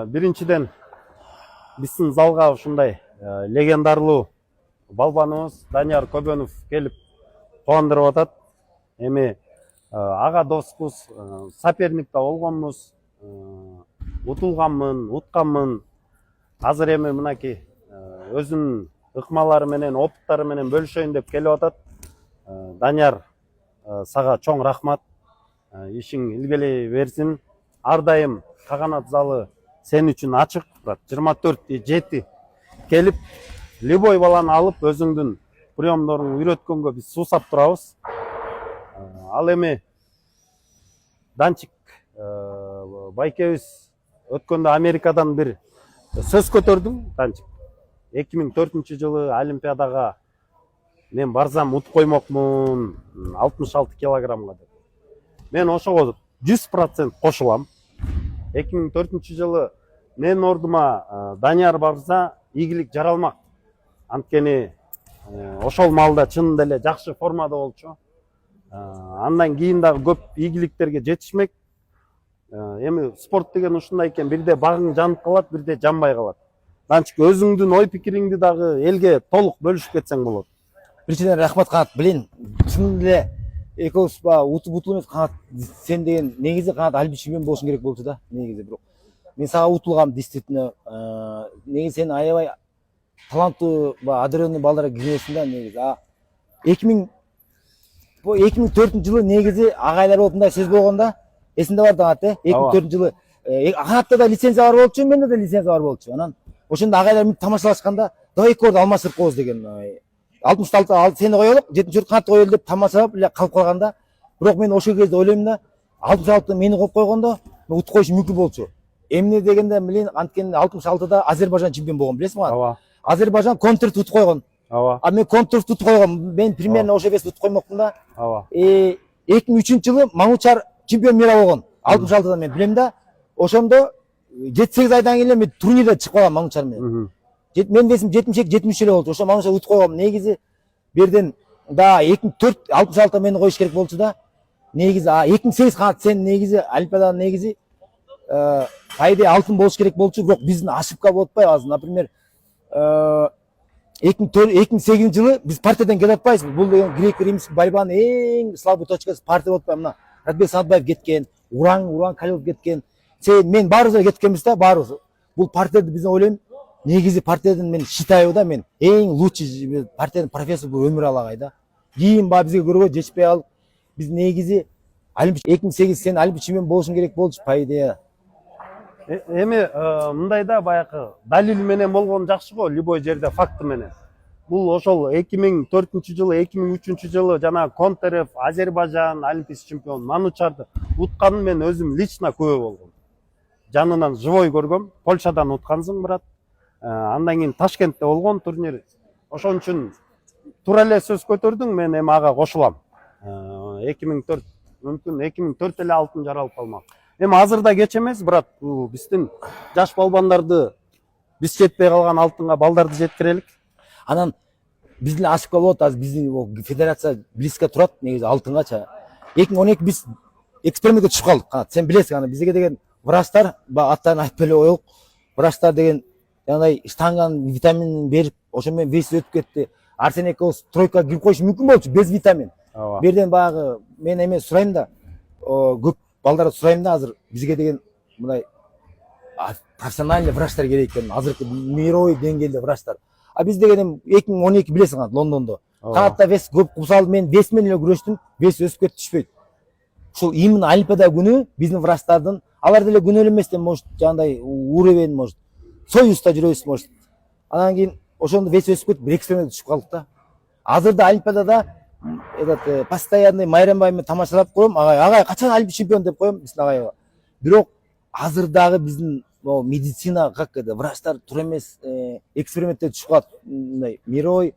Биринчиден биздин залга ушундай легендарлуу балбаныбыз Данияр Көбөнов келип кубандырып атат. Эми ага доспуз, соперникте болгонбуз. Утулганмын, утканмын. Азыр эми мынакей өзүнүн ыкмалары менен, опыттары менен бөлүшөйүн деп келип атат. Данияр, сага чоң рахмат. Ишиң илгери берсин. Ар дайым Каганат залы сен үчүн ачык. 24/7 келип, любой баланы алып өзүңдүн приемдоруңду үйрөткөнгө биз суусап турабыз. Ал эми Данчик байкебиз өткөндө Америкадан бир сөз көтөрдүң, Данчик. 2004-жылы Олимпиадага мен барсам утуп коймокмун 66 килограммга деп. Мен ошого 100% кошулам. 2004-жылы мен ордума Данияр барса, ийгилик жаралмак. Анткени ошол маалда чын деле жакшы формада болчу. Андан кийин дагы көп ийгиликтерге жетишмек. Эми спорт деген ушундай экен, бирде багың жанып калат, бирде жанбай калат. Данчик, өзүңдүн ой пикириңди дагы элге толук бөлүшүп кетсең болот. Биринчиден рахмат Канат, билин. Чын деле экөөбүз утуп эмес, Канат, сен деген негизи Канат алимпий чемпион болушуң керек болчу да, негизи. Бирок мен сага утулгам, действительно. Негизи сен аябай таланттуу, одаренный балдарга киресиң да, негизи. 2004-жылы негизи агайлар болуп мындай сөз болгондо, эсинде бар да, 2004-жылы Канатта да лицензия бар болчу, менде да лицензия бар болчу. Анан ошондо агайлар мени тамашалашканда, давай экөөбүз алмаштырып коебуз деген. 66 сени коелук, 70 Канатты коелу деп тамашалап эле калып калганда, бирок мен ошол кезде ойлойм да, 66 мени коюп койгондо, мен утуп коюшум мүмкүн болчу. Эмне дегенде, билин, анткени 66-да Азербайжан чемпион болгон, билесиңби? Ооба. Азербайжан контрт утуп койгон. Ооба. А мен контрт утуп койгом. Мен примерно ошол вес утуп коймокмун да. Ооба. 2003-жылы Маңучар чемпион мира болгон. 66-да мен билем да. Ошондо 7-8 айдан кийин мен турнирде чыгып калгам Маңучар менен. Мен весим 72-73 эле болчу. Ошо Маңучар утуп койгом. Негизи берден да 2004-66-да мени коюш керек болчу да. Негизи 2008 Канат, сен негизи Олимпиадада негизи пайда алтын болуш керек болчу, бирок биздин ошибка болуп атпайбы азыр. Например, 2008-жылы биз партиядан кетип атпайбызбы? Бул деген греко-римский борьбанын эң слабый точкасы партия болуп атпайбы? Мына Радбек Садбаев кеткен, Уран Калилов кеткен. Мен баарыбыз кеткенбиз да, баарыбыз. Бул партияда биз ойлойм, негизи партиядан мен считаю да, мен эң лучший партиядан профессор бул өмүр алагай да. Кийин бизге көрбөй жетишпей калып, биз негизи 2008 сен алимпий чемпион болушуң керек болчу, по идее. Эми мындайда баягы далил менен болгон жакшы го, любой жерде факты менен. Бул ошол 2004-жылы, 2003-жылы жана Контерев, Азербайжан алимпий чемпион Манучарды утканын мен өзүм лично күбө болгом. Жанынан живой көргөм. Польшадан уткансың, брат. Андан кийин Ташкентте болгон турнир. Ошон үчүн туура эле сөз көтөрдүң, мен эми ага кошулам. 2004 мүмкүн 2004 эле алтын жаралып калмак. Эми азырда кеч эмес, брат. Биздин жаш балбандарды биз жетпей калган алтынга балдарды жеткирелик. Анан биздин ошибка болот, азыр биздин федерация близко турат негизи алтынгача. 2012 биз экспериментке түшүп калдык. Сен билесиң, аны бизге деген врачтар, аттарын айтпай эле коелук. Врачтар деген жанагындай штанганы витамин берип, ошо менен вес өтүп кетти. Арсен экөөбүз тройкага кирип коюш мүмкүн болчу без витамин. Берден баягы мен эме сурайм да, көп балдарга сурайм да, азыр бизге деген мындай профессиональный врачтар керек экен, азыркы мировой деңгээлде врачтар. А биз деген 2012 билесиң, Лондондо. Канатта вес көп кусалды, мен вес менен эле күрөштүм, вес өсүп кетти, түшпөйт. Ушул именно Олимпиада күнү биздин врачтардын, алар деле күнөөлүү эместен, может, жандай уровень, может, Союзда жүрөбүз, может. Анан кийин ошондо вес өсүп кетип, бир экспериментке түшүп калдык да. Азырда Олимпиадада этот постоянный Майрамбай менен тамашалап коем, агай качан алимпий чемпион деп коем, биздин агайга. Бирок азырдагы биздин медицина, как это, врачтар туура эмес, экспериментте түшүп калат, мындай мировой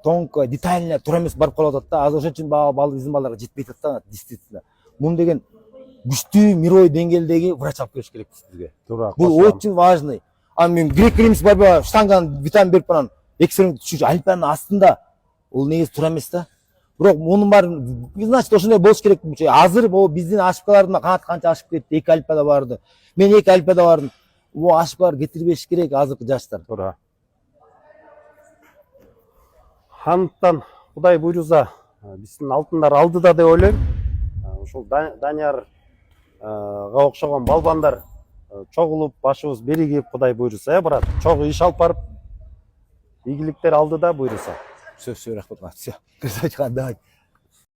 тонко, детально туура эмес барып калып атат да. Азыр ошон үчүн биздин балдарга жетпей атат да, действительно. Муну деген күчтүү мировой деңгээлдеги врач алып келиш керек бизге. Бул очень важный. Мен греко-римский борьба штанганы витамин берип анан эксперимент түшүрүп Олимпиаданын астында, ол негизи туура эмес да. Бирок мунун баарын, значит, ошондой болуш керек. Азыр биздин ошибкалардан Канат канча ашып кетти, 2 Олимпиада барды. Мен 2 Олимпиада бардым. бул ошибкалар кетирбеш керек азыркы жаштар. туура. Андыктан Кудай буйруса биздин алтындар алдыда деп ойлойм. Ушул Даниярга окшогон балбандар чогулуп, башыбыз биригип, Кудай буйруса, брат, чогуу иш алып барып, ийгиликтер алдыда буйруса. Все, рахмат. Все. Давай.